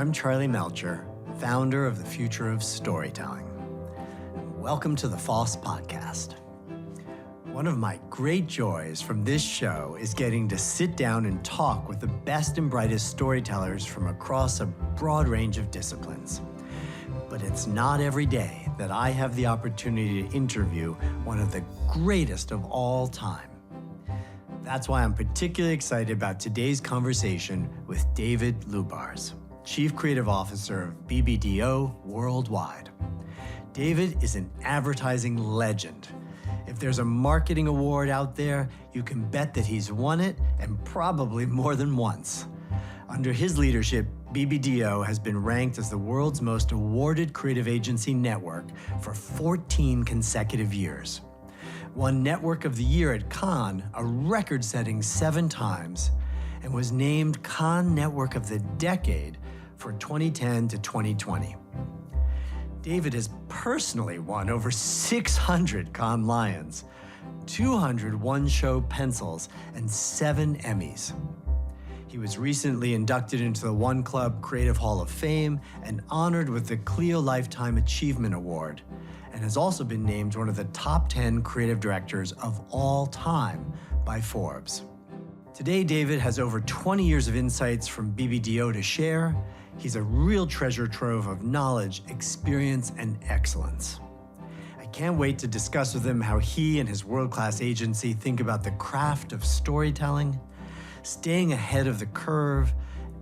I'm Charlie Melcher, founder of the Future of Storytelling. Welcome to the FoST podcast. One of my great joys from this show is getting to sit down and talk with the best and brightest storytellers from across a broad range of disciplines. But it's not every day that I have the opportunity to interview one of the greatest of all time. That's why I'm particularly excited about today's conversation with David Lubars, Chief Creative Officer of BBDO Worldwide. David is an advertising legend. If there's a marketing award out there, you can bet that he's won it, and probably more than once. Under his leadership, BBDO has been ranked as the world's most awarded creative agency network for 14 consecutive years. Won Network of the Year at Cannes, a record-setting 7 times, and was named Cannes Network of the Decade for 2010 to 2020. David has personally won over 600 Cannes Lions, 200 one-show pencils, and 7 Emmys. He was recently inducted into the One Club Creative Hall of Fame and honored with the Clio Lifetime Achievement Award, and has also been named one of the top 10 creative directors of all time by Forbes. Today, David has over 20 years of insights from BBDO to share. He's a real treasure trove of knowledge, experience, and excellence. I can't wait to discuss with him how he and his world-class agency think about the craft of storytelling, staying ahead of the curve,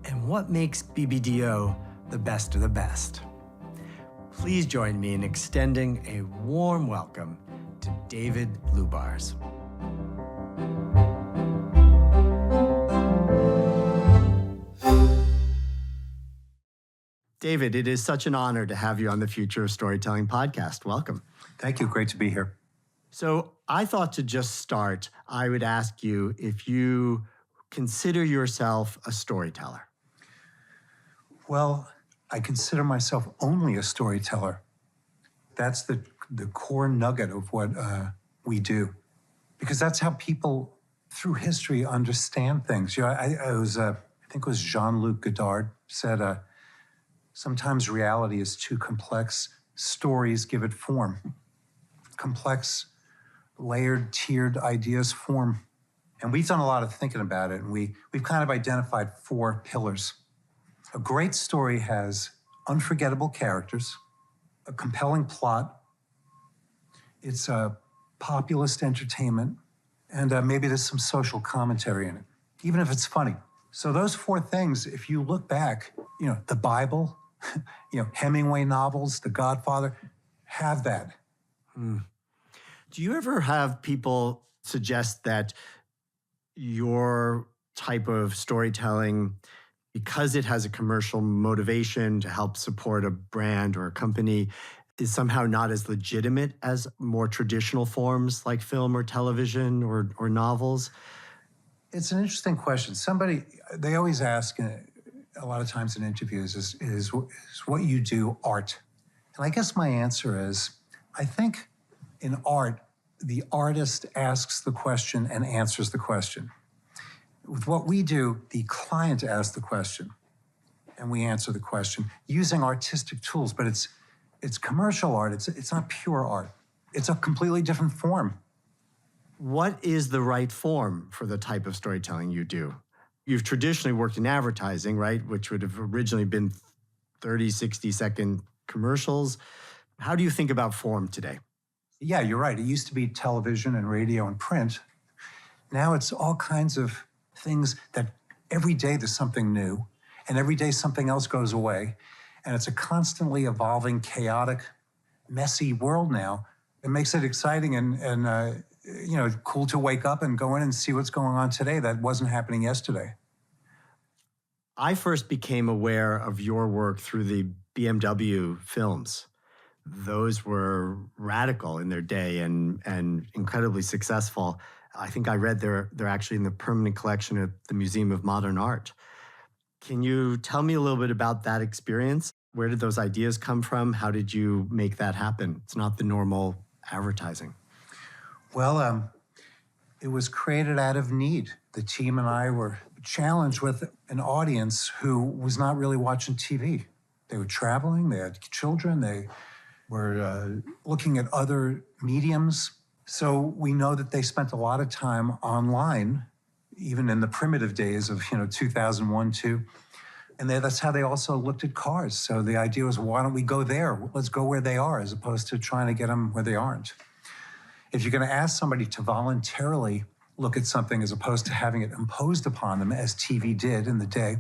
and what makes BBDO the best of the best. Please join me in extending a warm welcome to David Lubars. David, it is such an honor to have you on the Future of Storytelling podcast. Welcome. Thank you. Great to be here. So I thought to just start, I would ask you if you consider yourself a storyteller. Well, I consider myself only a storyteller. That's the core nugget of what we do, because that's how people through history understand things. You know, I think it was Jean-Luc Godard said, sometimes reality is too complex. Stories give it form. Complex, layered, tiered ideas form. And we've done a lot of thinking about it, and we've kind of identified 4 pillars. A great story has unforgettable characters, a compelling plot, it's a populist entertainment, and maybe there's some social commentary in it, even if it's funny. So those 4 things, if you look back, the Bible, Hemingway novels, The Godfather, have that. Do you ever have people suggest that your type of storytelling, because it has a commercial motivation to help support a brand or a company, is somehow not as legitimate as more traditional forms like film or television or novels? It's an interesting question. They always ask, a lot of times in interviews, is what you do art? And I guess my answer is, I think in art, the artist asks the question and answers the question. With what we do, the client asks the question and we answer the question using artistic tools, but it's commercial art. It's not pure art. It's a completely different form. What is the right form for the type of storytelling you do? You've traditionally worked in advertising, right? Which would have originally been 30, 60-second commercials. How do you think about form today? Yeah, you're right. It used to be television and radio and print. Now it's all kinds of things that every day there's something new, and every day something else goes away. And it's a constantly evolving, chaotic, messy world now. It makes it exciting and cool to wake up and go in and see what's going on today that wasn't happening yesterday. I first became aware of your work through the BMW films. Those were radical in their day and incredibly successful. I think I read they're actually in the permanent collection at the Museum of Modern Art. Can you tell me a little bit about that experience? Where did those ideas come from? How did you make that happen? It's not the normal advertising. Well, It was created out of need. The team and I were challenged with an audience who was not really watching TV. They were traveling, they had children, they were looking at other mediums. So we know that they spent a lot of time online, even in the primitive days of 2001, 2. And that's how they also looked at cars. So the idea was, why don't we go there? Let's go where they are, as opposed to trying to get them where they aren't. If you're going to ask somebody to voluntarily look at something as opposed to having it imposed upon them, as TV did in the day,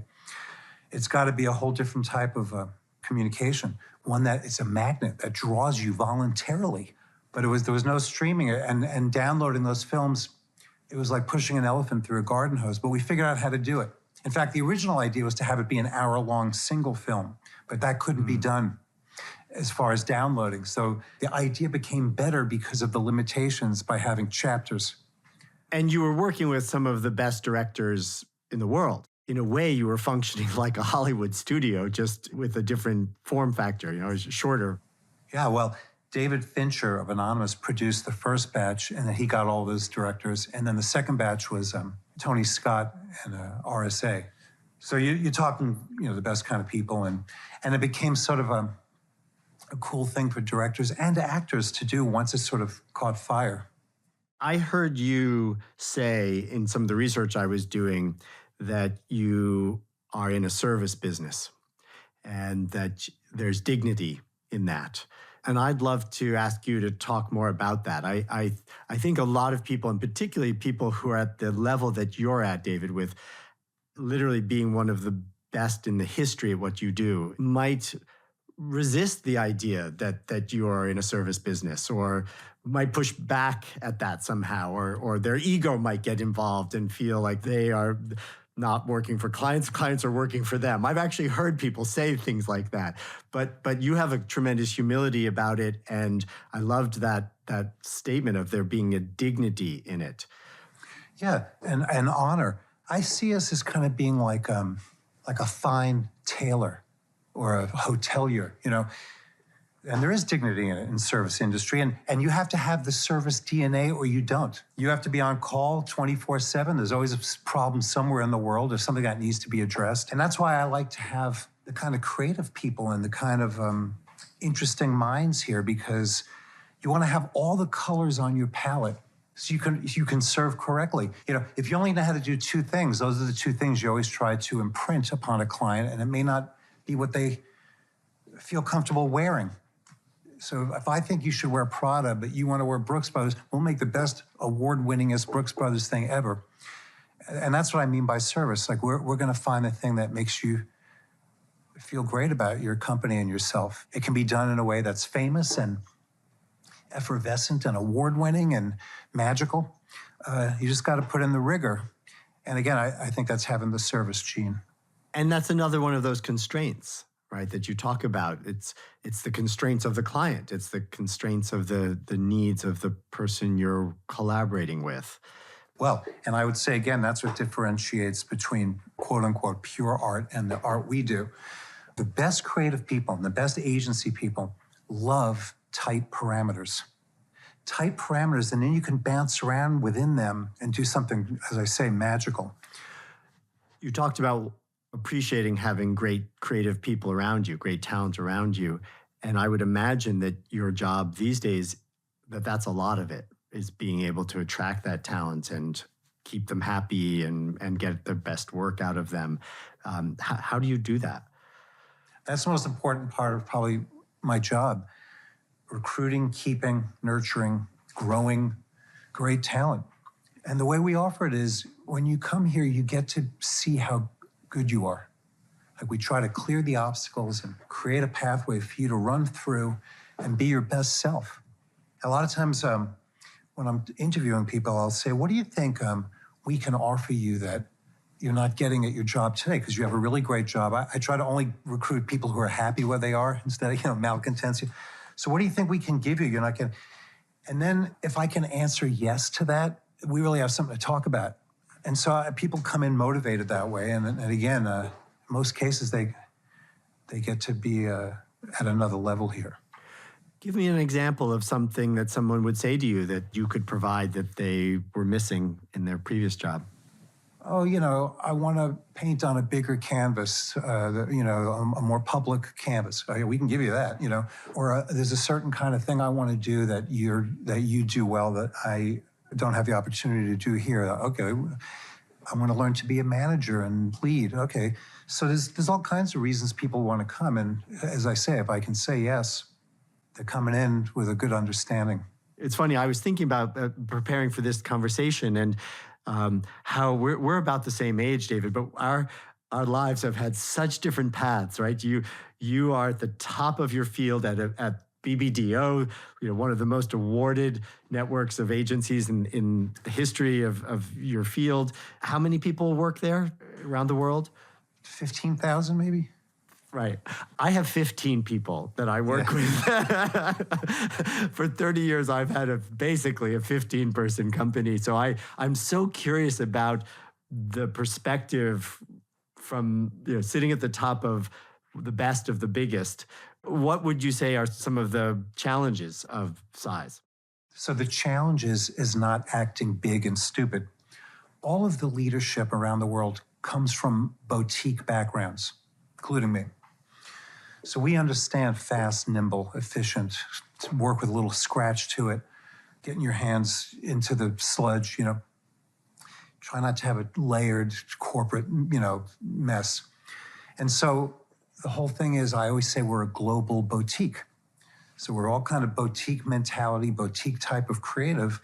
it's got to be a whole different type of communication, one that it's a magnet that draws you voluntarily. But there was no streaming and downloading those films. It was like pushing an elephant through a garden hose, but we figured out how to do it. In fact, the original idea was to have it be an hour-long single film, but that couldn't be done as far as downloading. So the idea became better because of the limitations by having chapters. And you were working with some of the best directors in the world. In a way, you were functioning like a Hollywood studio, just with a different form factor, it was shorter. Yeah, well, David Fincher of Anonymous produced the first batch, and then he got all those directors. And then the second batch was Tony Scott and RSA. So you're talking, the best kind of people. And it became sort of a cool thing for directors and actors to do once it sort of caught fire. I heard you say in some of the research I was doing that you are in a service business and that there's dignity in that. And I'd love to ask you to talk more about that. I think a lot of people, and particularly people who are at the level that you're at, David, with literally being one of the best in the history of what you do, might resist the idea that you are in a service business, or might push back at that somehow, or their ego might get involved and feel like they are not working for clients, clients are working for them. I've actually heard people say things like that, but you have a tremendous humility about it, and I loved that statement of there being a dignity in it. Yeah, and honor. I see us as kind of being like a fine tailor or a hotelier, and there is dignity in it in service industry, and you have to have the service DNA or you don't. You have to be on call 24/7. There's always a problem somewhere in the world or something that needs to be addressed. And that's why I like to have the kind of creative people and the kind of interesting minds here, because you want to have all the colors on your palette so you can serve correctly. If you only know how to do two things, those are the two things you always try to imprint upon a client, and it may not be what they feel comfortable wearing. So if I think you should wear Prada, but you want to wear Brooks Brothers, we'll make the best award-winningest Brooks Brothers thing ever. And that's what I mean by service. Like we're going to find the thing that makes you feel great about your company and yourself. It can be done in a way that's famous and effervescent and award-winning and magical. You just got to put in the rigor. And again, I think that's having the service gene. And that's another one of those constraints, right, that you talk about. It's the constraints of the client. It's the constraints of the needs of the person you're collaborating with. Well, and I would say, again, that's what differentiates between quote-unquote pure art and the art we do. The best creative people and the best agency people love tight parameters. Tight parameters, and then you can bounce around within them and do something, as I say, magical. You talked about appreciating having great creative people around you, great talent around you. And I would imagine that your job these days, that's a lot of it, is being able to attract that talent and keep them happy and get the best work out of them. How do you do that? That's the most important part of probably my job. Recruiting, keeping, nurturing, growing great talent. And the way we offer it is when you come here, you get to see how good you are. Like we try to clear the obstacles and create a pathway for you to run through and be your best self. A lot of times when I'm interviewing people, I'll say, what do you think we can offer you that you're not getting at your job today? Because you have a really great job. I try to only recruit people who are happy where they are instead of malcontents. So what do you think we can give you? You're not getting. And then if I can answer yes to that, we really have something to talk about. And so people come in motivated that way. And again, in most cases, they get to be at another level here. Give me an example of something that someone would say to you that you could provide that they were missing in their previous job. Oh, I want to paint on a bigger canvas, a more public canvas. We can give you that, Or there's a certain kind of thing I want to do that you do well that I don't have the opportunity to do here. Okay, I want to learn to be a manager and lead. Okay, so there's all kinds of reasons people want to come. And as I say, if I can say yes, they're coming in with a good understanding. It's funny, I was thinking about preparing for this conversation and how we're about the same age, David, but our lives have had such different paths, right? You are at the top of your field at BBDO, one of the most awarded networks of agencies in the history of your field. How many people work there around the world? 15,000 maybe. Right. I have 15 people that I work with. For 30 years, I've had basically a 15-person company. So I'm so curious about the perspective from sitting at the top of the best of the biggest. What would you say are some of the challenges of size? So the challenge is not acting big and stupid. All of the leadership around the world comes from boutique backgrounds, including me. So we understand fast, nimble, efficient, to work with a little scratch to it, getting your hands into the sludge, try not to have a layered corporate, mess. And so the whole thing is, I always say we're a global boutique. So we're all kind of boutique mentality, boutique type of creative,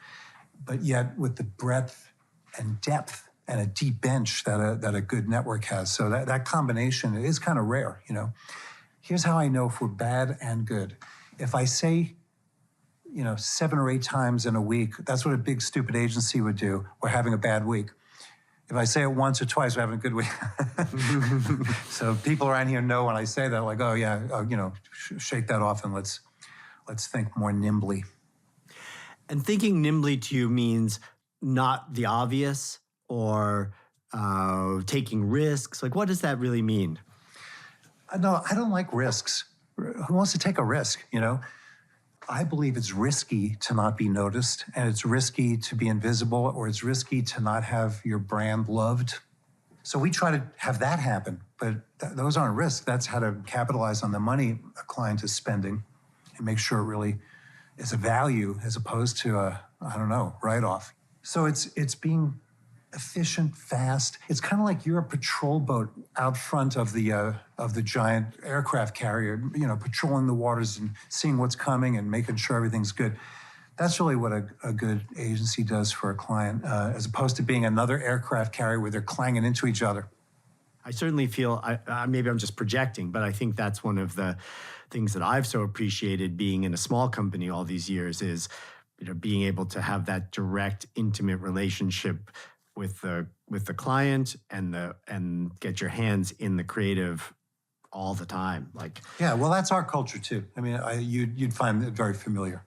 but yet with the breadth and depth and a deep bench that a good network has. So that combination is kind of rare, Here's how I know if we're bad and good. If I say, 7 or 8 times in a week, that's what a big, stupid agency would do. We're having a bad week. If I say it once or twice, we're having a good week. So people around here know when I say that, like, oh yeah, shake that off and let's think more nimbly. And thinking nimbly to you means not the obvious or taking risks. Like, what does that really mean? No, I don't like risks. Who wants to take a risk, I believe it's risky to not be noticed, and it's risky to be invisible, or it's risky to not have your brand loved. So we try to have that happen, but those aren't risks. That's how to capitalize on the money a client is spending and make sure it really is a value as opposed to a, write-off. So it's being efficient, fast. It's kind of like you're a patrol boat out front of the giant aircraft carrier, patrolling the waters and seeing what's coming and making sure everything's good. That's really what a good agency does for a client, as opposed to being another aircraft carrier where they're clanging into each other. I certainly feel, maybe I'm just projecting, but I think that's one of the things that I've so appreciated being in a small company all these years is, being able to have that direct, intimate relationship with the client and get your hands in the creative all the time. Yeah, well, that's our culture too. I mean, you'd find it very familiar.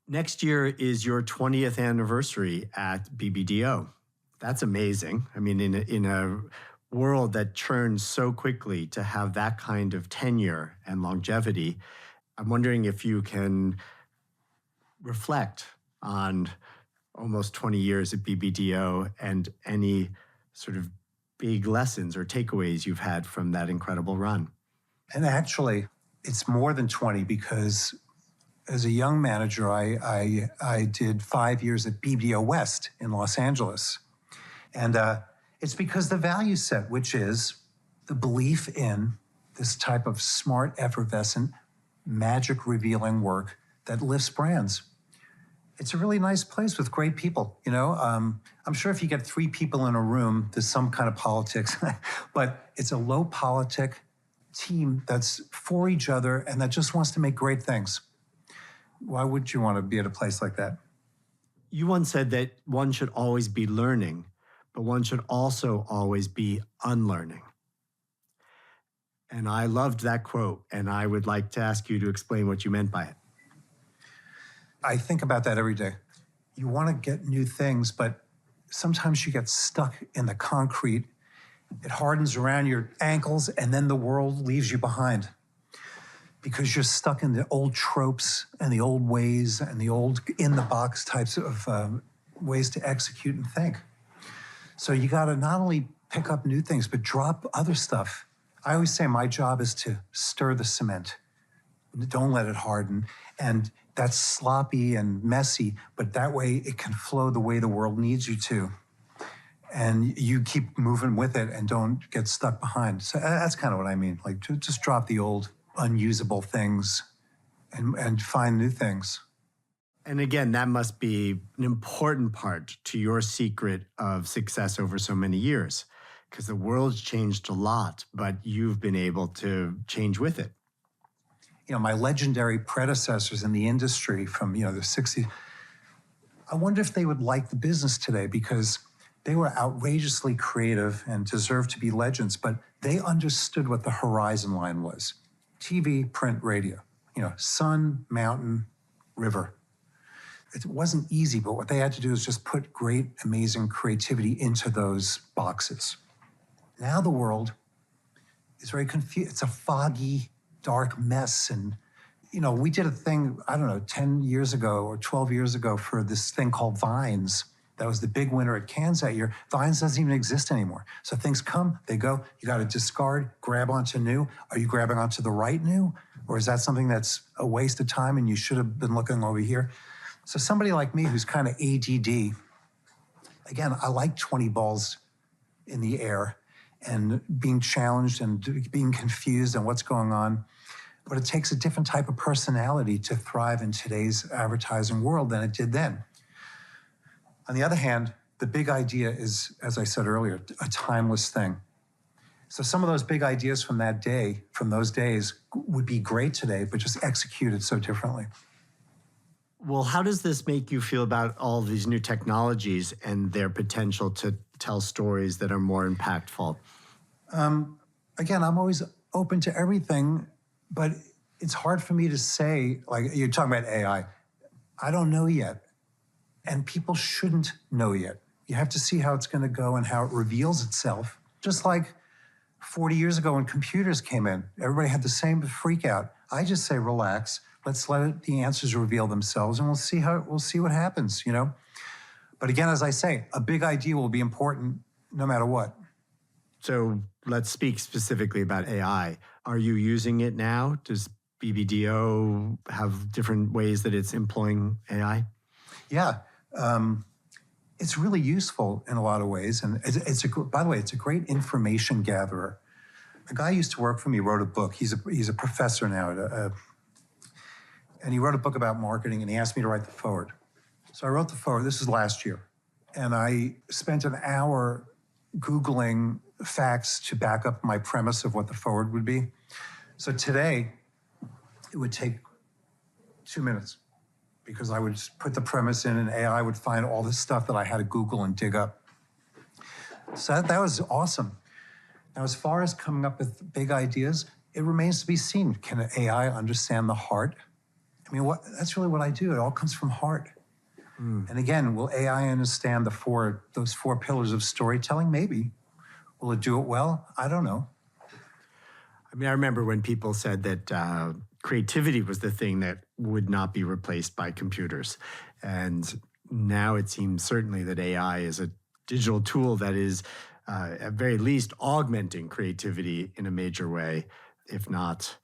Next year is your 20th anniversary at BBDO. That's amazing. I mean, in a world that churns so quickly, to have that kind of tenure and longevity, I'm wondering if you can reflect on almost 20 years at BBDO and any sort of big lessons or takeaways you've had from that incredible run. And actually, it's more than 20 because as a young manager, I did 5 years at BBDO West in Los Angeles. And it's because the value set, which is the belief in this type of smart, effervescent, magic-revealing work that lifts brands. It's a really nice place with great people, I'm sure if you get 3 people in a room, there's some kind of politics, but it's a low-politic team that's for each other and that just wants to make great things. Why would you want to be at a place like that? You once said that one should always be learning, but one should also always be unlearning. And I loved that quote, and I would like to ask you to explain what you meant by it. I think about that every day. You want to get new things, but sometimes you get stuck in the concrete. It hardens around your ankles, and then the world leaves you behind. because you're stuck in the old tropes and the old ways and the old in-the-box types of ways to execute and think. So you got to not only pick up new things, but drop other stuff. I always say my job is to stir the cement. Don't let it harden. And that's sloppy and messy, but that way it can flow the way the world needs you to. And you keep moving with it and don't get stuck behind. So that's kind of what I mean. Like, just drop the old unusable things and find new things. And again, that must be an important part to your secret of success over so many years, because the world's changed a lot, but you've been able to change with it. My legendary predecessors in the industry from, the 60s, I wonder if they would like the business today, because they were outrageously creative and deserved to be legends, but they understood what the horizon line was. TV, print, radio, sun, mountain, river. It wasn't easy, but what they had to do is just put great, amazing creativity into those boxes. Now the world is very confused. It's a foggy, dark mess. And, we did a thing, 10 years ago or 12 years ago for this thing called Vines. That was the big winner at Cannes that year. Vines doesn't even exist anymore. So things come, they go. You got to discard, grab onto new. Are you grabbing onto the right new? Or is that something that's a waste of time and you should have been looking over here? So somebody like me who's kind of ADD, again, I like 20 balls in the air and being challenged and being confused and what's going on. But it takes a different type of personality to thrive in today's advertising world than it did then. On the other hand, the big idea is, as I said earlier, a timeless thing. So some of those big ideas from that day, from those days, would be great today, but just executed so differently. Well, how does this make you feel about all these new technologies and their potential to tell stories that are more impactful? Again, I'm always open to everything, but it's hard for me to say, like you're talking about AI. I don't know yet. And people shouldn't know yet. You have to see how it's going to go and how it reveals itself. Just like 40 years ago when computers came in, everybody had the same freak out. I just say, relax. Let's let the answers reveal themselves, and we'll see what happens. But again, as I say, a big idea will be important no matter what. So let's speak specifically about AI. Are you using it now? Does BBDO have different ways that it's employing AI? Yeah. It's really useful in a lot of ways. And by the way, it's a great information gatherer. A guy used to work for me, wrote a book. He's a professor now. And he wrote a book about marketing, and he asked me to write the foreword. So I wrote the foreword. This was last year. And I spent an hour Googling facts to back up my premise of what the foreword would be. So today, it would take 2 minutes, because I would just put the premise in and AI would find all this stuff that I had to Google and dig up. So that was awesome. Now, as far as coming up with big ideas, it remains to be seen. Can AI understand the heart? I mean, that's really what I do. It all comes from heart. And again, will AI understand those four pillars of storytelling? Maybe. Will it do it well? I don't know. I mean, I remember when people said that creativity was the thing that would not be replaced by computers. And now it seems certainly that AI is a digital tool that is, at very least, augmenting creativity in a major way, if not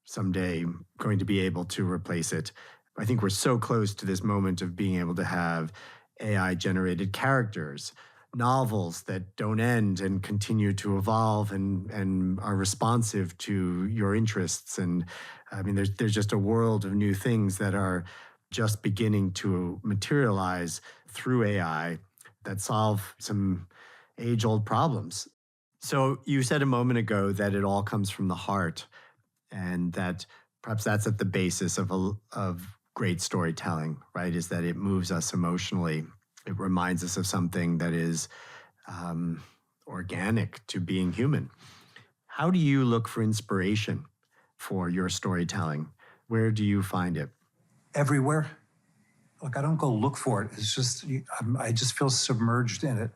someday going to be able to replace it. I think we're so close to this moment of being able to have AI-generated characters, novels that don't end and continue to evolve and are responsive to your interests. And I mean, there's just a world of new things that are just beginning to materialize through AI that solve some age-old problems. So you said a moment ago that it all comes from the heart, and that perhaps that's at the basis of great storytelling, right? Is that it moves us emotionally. It reminds us of something that is organic to being human. How do you look for inspiration for your storytelling? Where do you find it? Everywhere. Look, I don't go look for it. It's just, I just feel submerged in it.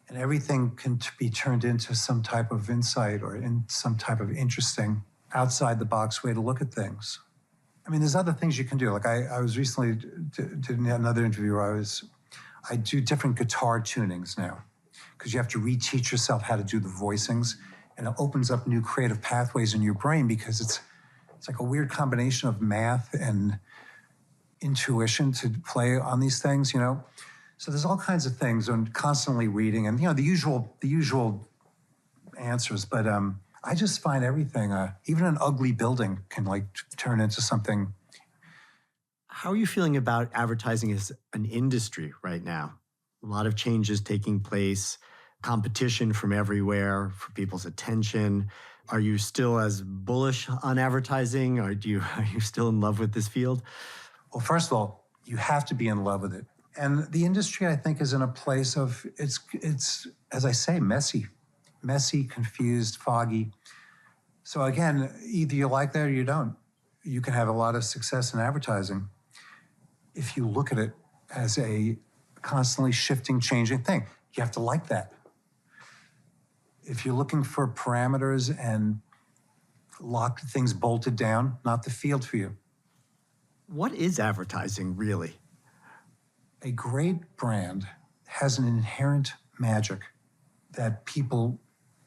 And everything can be turned into some type of insight or in some type of interesting. outside the box way to look at things. I mean, there's other things you can do. Like I was recently did another interview where I do different guitar tunings now because you have to reteach yourself how to do the voicings, and it opens up new creative pathways in your brain because it's like a weird combination of math and intuition to play on these things, you know? So there's all kinds of things, and constantly reading and, you know, the usual answers, but I just find everything, even an ugly building can like turn into something. How are you feeling about advertising as an industry right now? A lot of changes taking place, competition from everywhere for people's attention. Are you still as bullish on advertising, or are you still in love with this field? Well, first of all, you have to be in love with it. And the industry, I think, is in a place of, it's as I say, messy, confused, foggy. So again, either you like that or you don't. You can have a lot of success in advertising if you look at it as a constantly shifting, changing thing. You have to like that. If you're looking for parameters and locked things bolted down, not the field for you. What is advertising really? A great brand has an inherent magic that people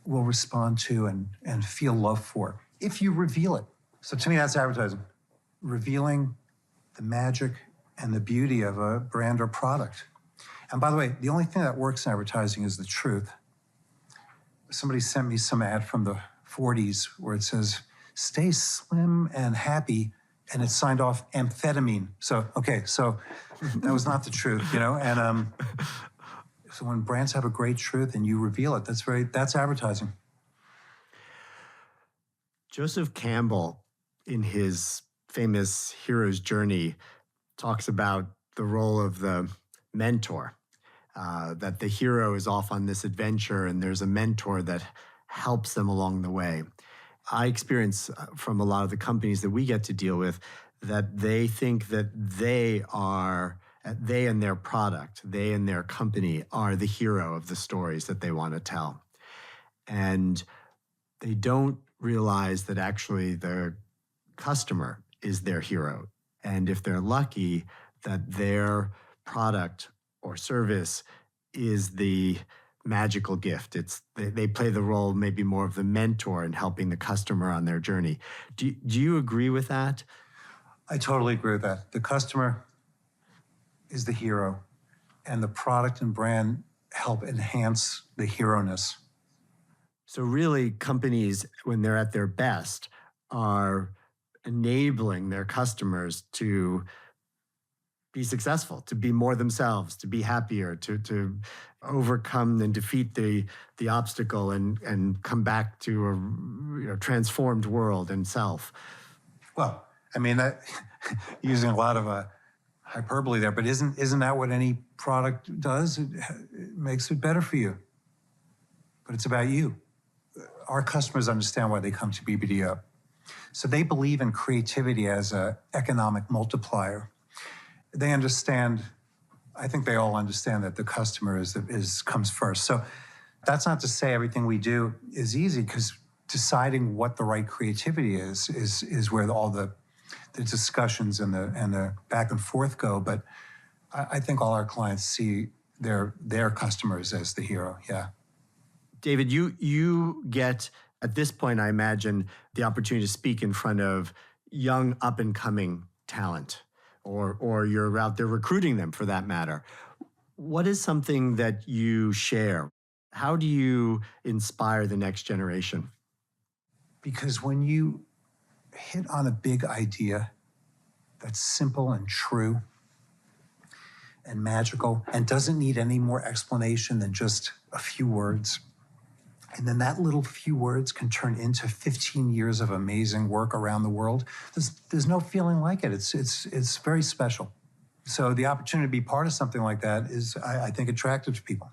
will respond to and feel love for if you reveal it. So to me, that's advertising. Revealing the magic and the beauty of a brand or product. And by the way, the only thing that works in advertising is the truth. Somebody sent me some ad from the 40s where it says, "Stay slim and happy," and it's signed off amphetamine. So, okay, so that was not the truth, you know? And so when brands have a great truth and you reveal it, that's advertising. Joseph Campbell, in his famous Hero's Journey, talks about the role of the mentor, that the hero is off on this adventure and there's a mentor that helps them along the way. I experience from a lot of the companies that we get to deal with that they think that they and their product, they and their company are the hero of the stories that they want to tell. And they don't realize that actually the customer is their hero. And if they're lucky, that their product or service is the magical gift. They play the role maybe more of the mentor in helping the customer on their journey. Do you agree with that? I totally agree with that. The customer is the hero, and the product and brand help enhance the hero-ness. So really, companies, when they're at their best, are enabling their customers to be successful, to be more themselves, to be happier, to overcome and defeat the obstacle and come back to a transformed world and self. Well, I mean, that, using a lot of hyperbole there, but isn't that what any product does? It makes it better for you. But it's about you. Our customers understand why they come to BBDO. So they believe in creativity as an economic multiplier. They understand, I think they all understand that the customer comes first. So that's not to say everything we do is easy, because deciding what the right creativity is where all the discussions and the back and forth go. But I think all our clients see their customers as the hero, yeah. David, you get, at this point, I imagine, the opportunity to speak in front of young, up-and-coming talent, or you're out there recruiting them, for that matter. What is something that you share? How do you inspire the next generation? Because when you hit on a big idea that's simple and true and magical and doesn't need any more explanation than just a few words, and then that little few words can turn into 15 years of amazing work around the world, there's no feeling like it. It's very special. So the opportunity to be part of something like that is, I think, attractive to people.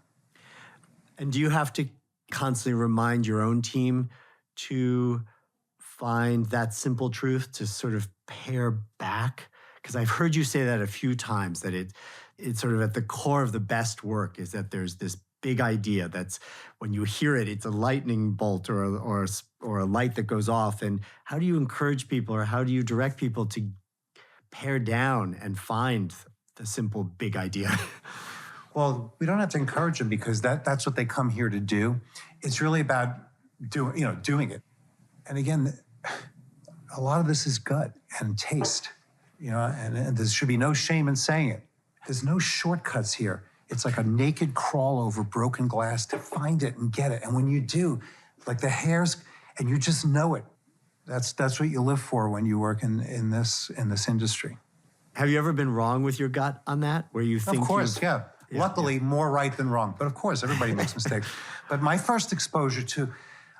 And do you have to constantly remind your own team to find that simple truth, to sort of pare back? Because I've heard you say that a few times, that it's sort of at the core of the best work is that there's this big idea that's when you hear it, it's a lightning bolt or a light that goes off. And how do you encourage people, or how do you direct people to pare down and find the simple big idea? Well, we don't have to encourage them because that's what they come here to do. It's really about doing it. And again, a lot of this is gut and taste, and there should be no shame in saying it. There's no shortcuts here. It's like a naked crawl over broken glass to find it and get it. And when you do, like the hairs, and you just know it. That's what you live for when you work in this industry. Have you ever been wrong with your gut on that? Where you think Of course, yeah. Luckily, more right than wrong. But of course, everybody makes mistakes. But my first exposure to,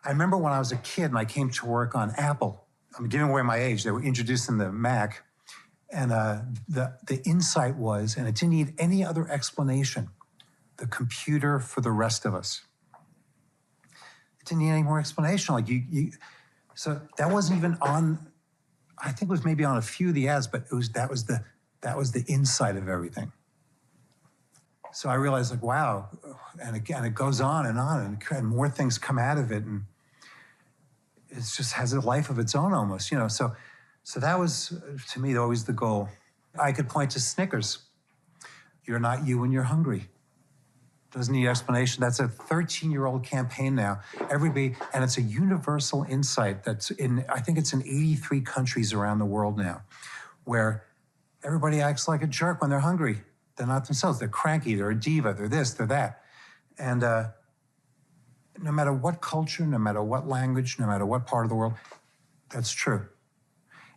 I remember when I was a kid and I came to work on Apple. I'm giving away my age. They were introducing the Mac. And the insight was, and it didn't need any other explanation, the computer for the rest of us. It didn't need any more explanation. Like so that wasn't even on, I think it was maybe on a few of the ads, but that was the insight of everything. So I realized, like, wow, and again, it goes on, and more things come out of it, and it just has a life of its own almost, So that was, to me, always the goal. I could point to Snickers. You're not you when you're hungry. Doesn't need explanation. That's a 13-year-old campaign now. Everybody, and it's a universal insight that's I think it's in 83 countries around the world now, where everybody acts like a jerk when they're hungry. They're not themselves. They're cranky. They're a diva. They're this. They're that. And no matter what culture, no matter what language, no matter what part of the world, that's true.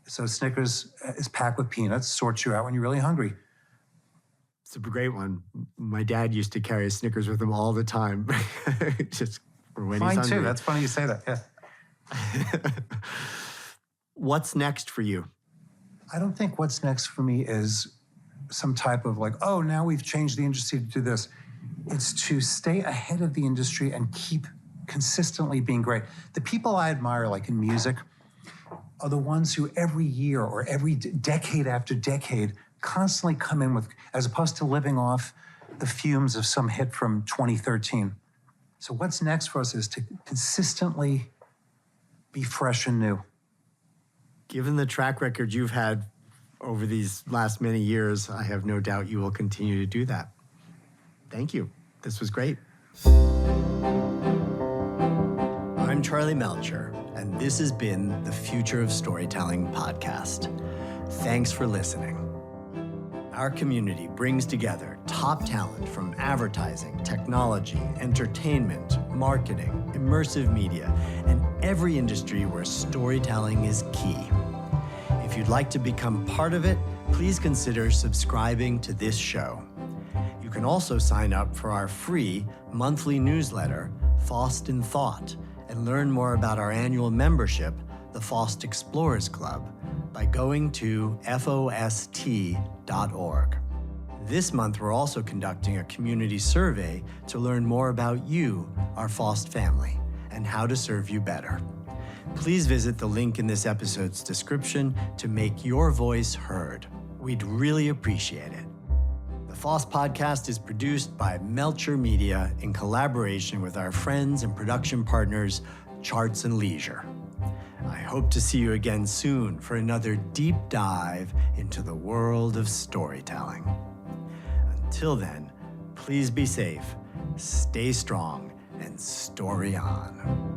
So Snickers is packed with peanuts, sorts you out when you're really hungry. It's a great one. My dad used to carry a Snickers with him all the time, just for when he's hungry. Mine too. That's funny you say that. Yeah. What's next for you? I don't think what's next for me is some type of like, oh, now we've changed the industry to do this. It's to stay ahead of the industry and keep consistently being great. The people I admire, like in music, are the ones who every year or every decade after decade constantly come in with, as opposed to living off the fumes of some hit from 2013. So what's next for us is to consistently be fresh and new. Given the track record you've had over these last many years, I have no doubt you will continue to do that. Thank you. This was great. I'm Charlie Melcher, and this has been the Future of Storytelling podcast. Thanks for listening. Our community brings together top talent from advertising, technology, entertainment, marketing, immersive media, and every industry where storytelling is key. If you'd like to become part of it, please consider subscribing to this show. You can also sign up for our free monthly newsletter, FoST in Thought, and learn more about our annual membership, the FoST Explorers Club, by going to FoST.org. This month, we're also conducting a community survey to learn more about you, our FoST family, and how to serve you better. Please visit the link in this episode's description to make your voice heard. We'd really appreciate it. The FoST podcast is produced by Melcher Media in collaboration with our friends and production partners, Charts and Leisure. I hope to see you again soon for another deep dive into the world of storytelling. Until then, please be safe, stay strong, and story on.